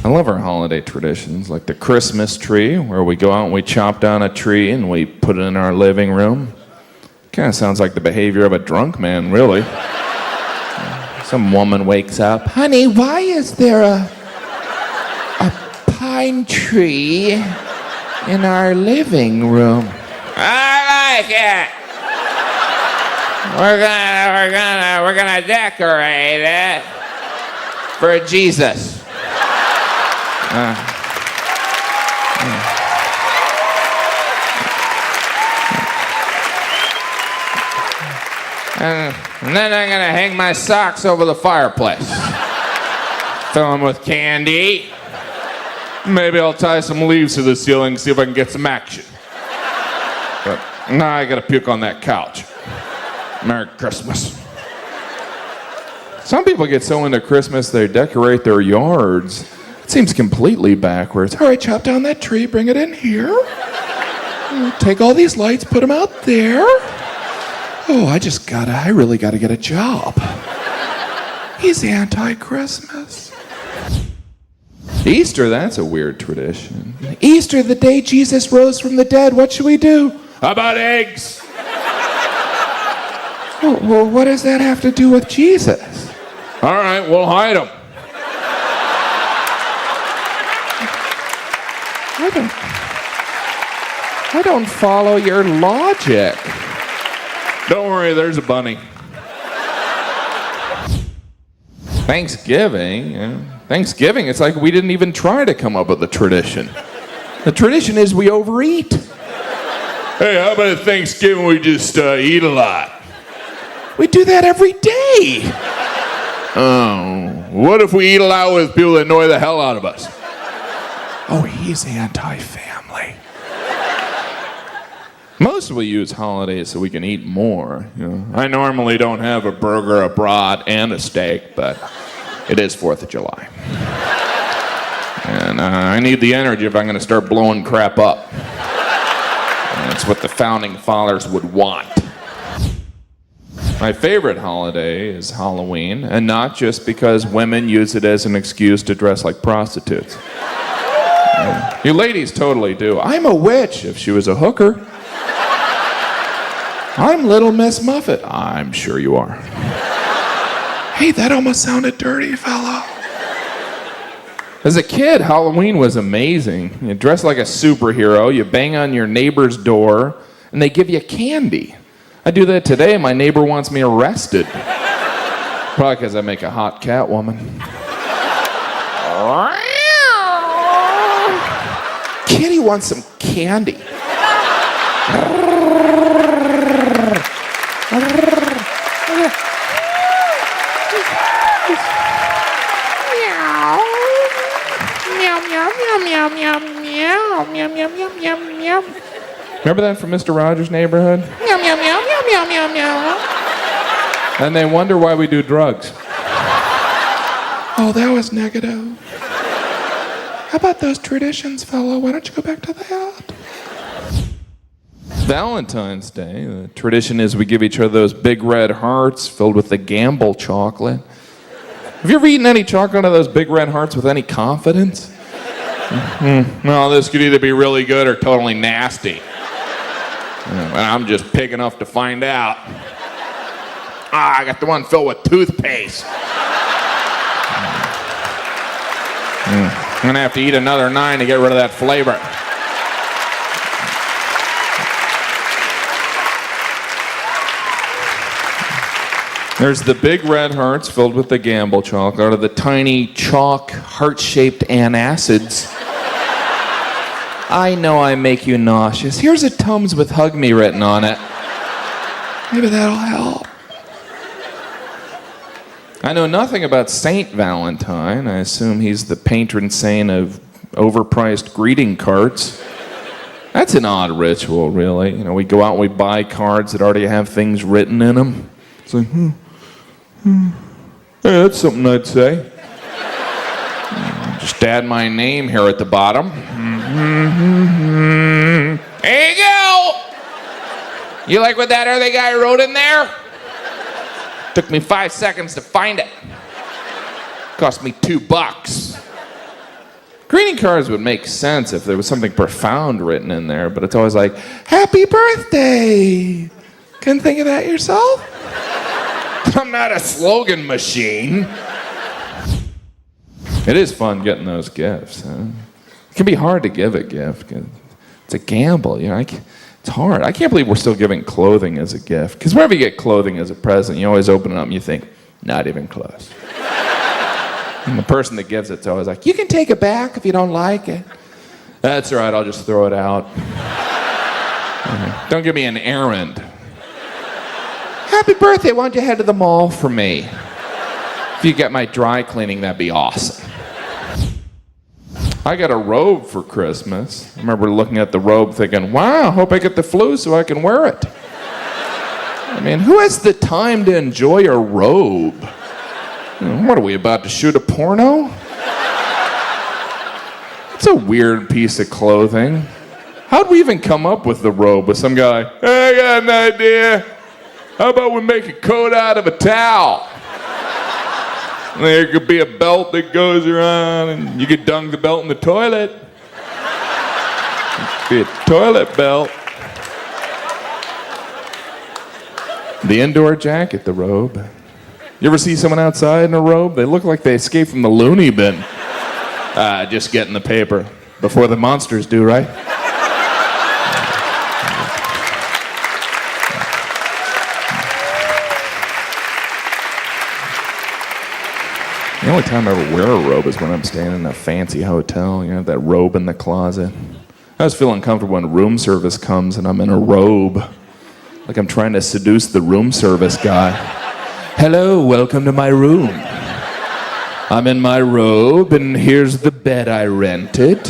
I love our holiday traditions, like the Christmas tree, where we go out and we chop down a tree and we put it in our living room. Kind of sounds like the behavior of a drunk man, really. Some woman wakes up, honey, why is there a pine tree in our living room? I like it. We're gonna decorate it for Jesus. And then I'm gonna hang my socks over the fireplace. Fill them with candy. Maybe I'll tie some leaves to the ceiling, see if I can get some action. But now I gotta puke on that couch. Merry Christmas. Some people get so into Christmas they decorate their yards. It seems completely backwards. All right, chop down that tree, bring it in here. Take all these lights, put them out there. Oh, I really gotta get a job. He's anti-Christmas. Easter, that's a weird tradition. Easter, the day Jesus rose from the dead, what should we do? How about eggs? Well, what does that have to do with Jesus? All right, we'll hide them. I don't follow your logic. Don't worry, there's a bunny. Thanksgiving, it's like we didn't even try to come up with a tradition. The tradition is we overeat. Hey, how about at Thanksgiving we just eat a lot? We do that every day. Oh, what if we eat a lot with people that annoy the hell out of us? Oh, he's anti-family. Most we use holidays so we can eat more. You know, I normally don't have a burger, a brat, and a steak, but it is 4th of July. And I need the energy if I'm going to start blowing crap up. That's what the founding fathers would want. My favorite holiday is Halloween, and not just because women use it as an excuse to dress like prostitutes. You ladies totally do. I'm a witch if she was a hooker. I'm Little Miss Muffet. I'm sure you are. Hey, that almost sounded dirty, fellow. As a kid, Halloween was amazing. You dress like a superhero, you bang on your neighbor's door, and they give you candy. I do that today, my neighbor wants me arrested. Probably because I make a hot cat woman. Kitty wants some candy. Remember that from Mr. Rogers' Neighborhood? Meow, meow, meow, meow, meow, meow, meow. And they wonder why we do drugs. Oh, that was negative. How about those traditions, fellow? Why don't you go back to that? Valentine's Day, the tradition is we give each other those big red hearts filled with the Gamble chocolate. Have you ever eaten any chocolate out of those big red hearts with any confidence? Well, this could either be really good or totally nasty. And I'm just pig enough to find out. I got the one filled with toothpaste. I'm gonna have to eat another 9 to get rid of that flavor. There's the big red hearts filled with the Gamble chocolate, or the tiny chalk heart-shaped antacids. I know I make you nauseous. Here's a Tums with Hug Me written on it. Maybe that'll help. I know nothing about Saint Valentine. I assume he's the patron saint of overpriced greeting cards. That's an odd ritual, really. You know, we go out and we buy cards that already have things written in them. It's like, hey, that's something I'd say. Just add my name here at the bottom. There you go! You like what that other guy wrote in there? Took me 5 seconds to find it. Cost me $2. Greeting cards would make sense if there was something profound written in there, but it's always like, happy birthday! Couldn't think of that yourself? I'm not a slogan machine. It is fun getting those gifts. Huh? It can be hard to give a gift. It's a gamble, you know. It's hard. I can't believe we're still giving clothing as a gift. Because whenever you get clothing as a present, you always open it up and you think, not even close. And the person that gives it's always like, you can take it back if you don't like it. That's all right, I'll just throw it out. Don't give me an errand. Happy birthday, why don't you head to the mall for me? If you get my dry cleaning, that'd be awesome. I got a robe for Christmas. I remember looking at the robe thinking, wow, hope I get the flu so I can wear it. I mean, who has the time to enjoy a robe? What are we, about to shoot a porno? It's a weird piece of clothing. How'd we even come up with the robe? With some guy, hey, I got an idea. How about we make a coat out of a towel? And there could be a belt that goes around, and you could dunk the belt in the toilet. It could be a toilet belt. The indoor jacket, the robe. You ever see someone outside in a robe? They look like they escaped from the loony bin. Just getting the paper before the monsters do, right? The only time I ever wear a robe is when I'm staying in a fancy hotel. You know, that robe in the closet. I always feel uncomfortable when room service comes and I'm in a robe. Like I'm trying to seduce the room service guy. Hello, welcome to my room. I'm in my robe and here's the bed I rented.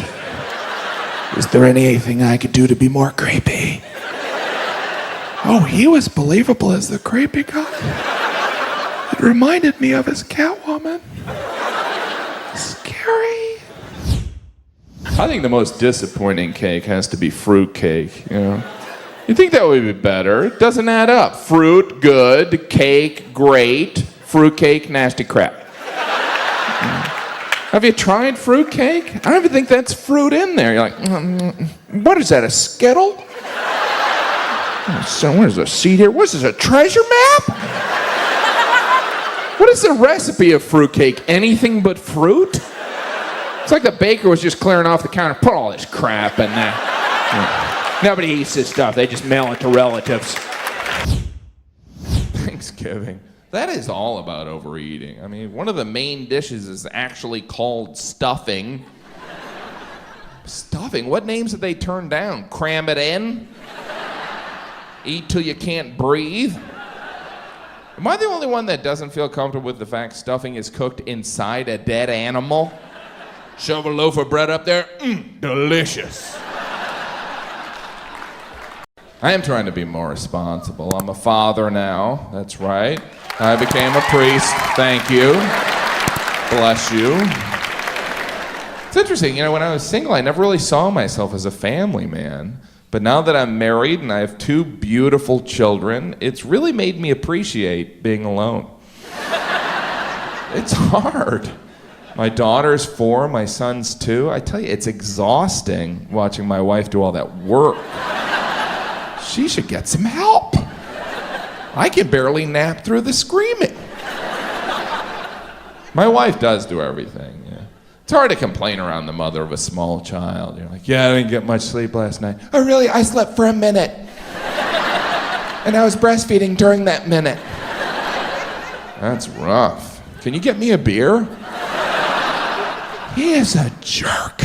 Is there anything I could do to be more creepy? Oh, he was believable as the creepy guy. It reminded me of his Catwoman. Scary. I think the most disappointing cake has to be fruit cake, you know? You'd think that would be better. It doesn't add up. Fruit, good. Cake, great. Fruit cake, nasty crap. Have you tried fruit cake? I don't even think that's fruit in there. You're like, what is that, a Skittle? So what is a seed here? What is this, a treasure map? What is the recipe of fruit cake? Anything but fruit? It's like the baker was just clearing off the counter. Put all this crap in there. Nobody eats this stuff. They just mail it to relatives. Thanksgiving. That is all about overeating. I mean, one of the main dishes is actually called stuffing. Stuffing? What names did they turn down? Cram it in? Eat till you can't breathe? Am I the only one that doesn't feel comfortable with the fact stuffing is cooked inside a dead animal? Shove a loaf of bread up there? Delicious. I am trying to be more responsible. I'm a father now, that's right. I became a priest, thank you. Bless you. It's interesting, you know, when I was single, I never really saw myself as a family man. But now that I'm married and I have 2 beautiful children, it's really made me appreciate being alone. It's hard. My daughter's 4, my son's 2. I tell you, it's exhausting watching my wife do all that work. She should get some help. I can barely nap through the screaming. My wife does do everything, yeah. It's hard to complain around the mother of a small child. You're like, yeah, I didn't get much sleep last night. Oh, really? I slept for a minute. And I was breastfeeding during that minute. That's rough. Can you get me a beer? He is a jerk.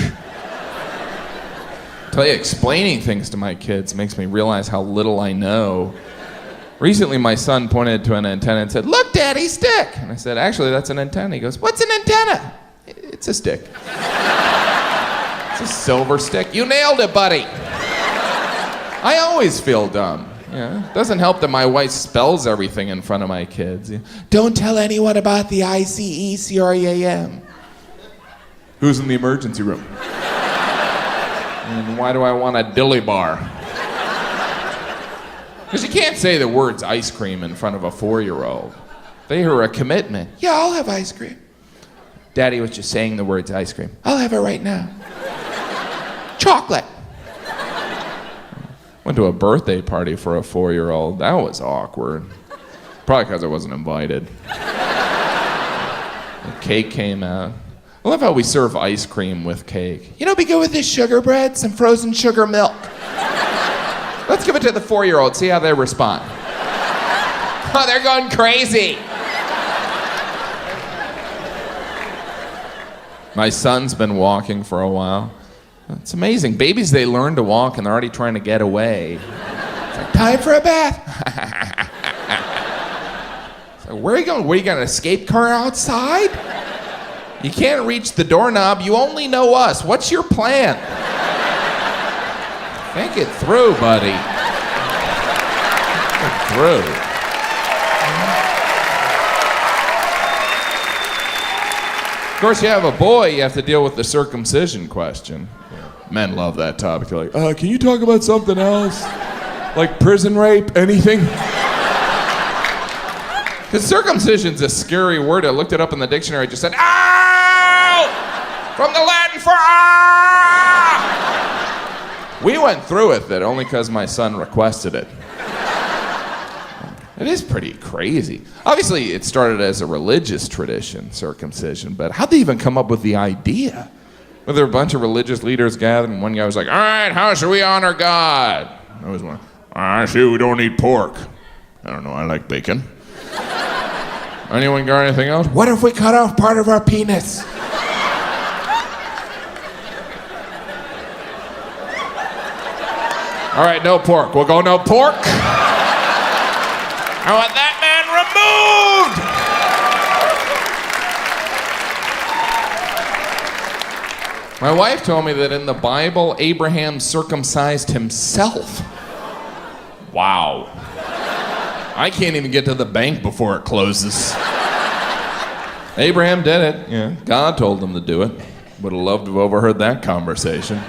Tell you, explaining things to my kids makes me realize how little I know. Recently, my son pointed to an antenna and said, look, Daddy, stick. And I said, actually, that's an antenna. He goes, what's an antenna? It's a stick. It's a silver stick. You nailed it, buddy. I always feel dumb. Yeah. Doesn't help that my wife spells everything in front of my kids. Don't tell anyone about the ICECREAM. Who's in the emergency room? And why do I want a dilly bar? Because you can't say the words ice cream in front of a 4-year-old. They hear a commitment. Yeah, I'll have ice cream. Daddy was just saying the words ice cream. I'll have it right now. Chocolate. Went to a birthday party for a 4-year-old. That was awkward. Probably because I wasn't invited. The cake came out. I love how we serve ice cream with cake. You know what'd be good with this sugar bread? Some frozen sugar milk. Let's give it to the 4-year-old, see how they respond. Oh, they're going crazy. My son's been walking for a while. It's amazing. Babies, they learn to walk and they're already trying to get away. It's like, time for a bath. So where are you going? Where are you going? An escape car outside? You can't reach the doorknob. You only know us. What's your plan? Think it through, buddy. Think it through. Of course, you have a boy, you have to deal with the circumcision question. Men love that topic. They're like, can you talk about something else? Like prison rape, anything? Because circumcision's a scary word. I looked it up in the dictionary. It just said, ow! From the Latin for ah! We went through with it only because my son requested it. It is pretty crazy. Obviously, it started as a religious tradition, circumcision, but how'd they even come up with the idea? Well, there were a bunch of religious leaders gathered, and one guy was like, all right, how should we honor God? I was one, I see we don't eat pork. I don't know, I like bacon. Anyone got anything else? What if we cut off part of our penis? All right, no pork. We'll go no pork. I want that man removed. My wife told me that in the Bible, Abraham circumcised himself. Wow. I can't even get to the bank before it closes. Abraham did it. Yeah, God told him to do it. Would have loved to have overheard that conversation.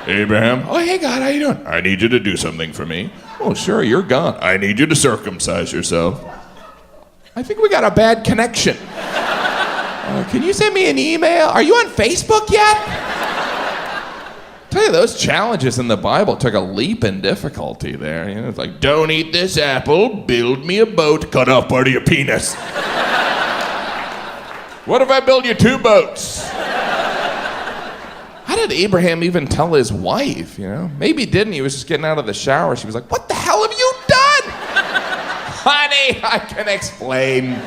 Abraham, oh, hey, God, how you doing? I need you to do something for me. Oh, sure, you're God. I need you to circumcise yourself. I think we got a bad connection. Can you send me an email? Are you on Facebook yet? Tell you, those challenges in the Bible took a leap in difficulty there. You know, it's like, don't eat this apple, build me a boat, cut off part of your penis. What if I build you 2 boats? How did Abraham even tell his wife, you know? Maybe he didn't. He was just getting out of the shower. She was like, what the hell have you done? Honey, I can explain.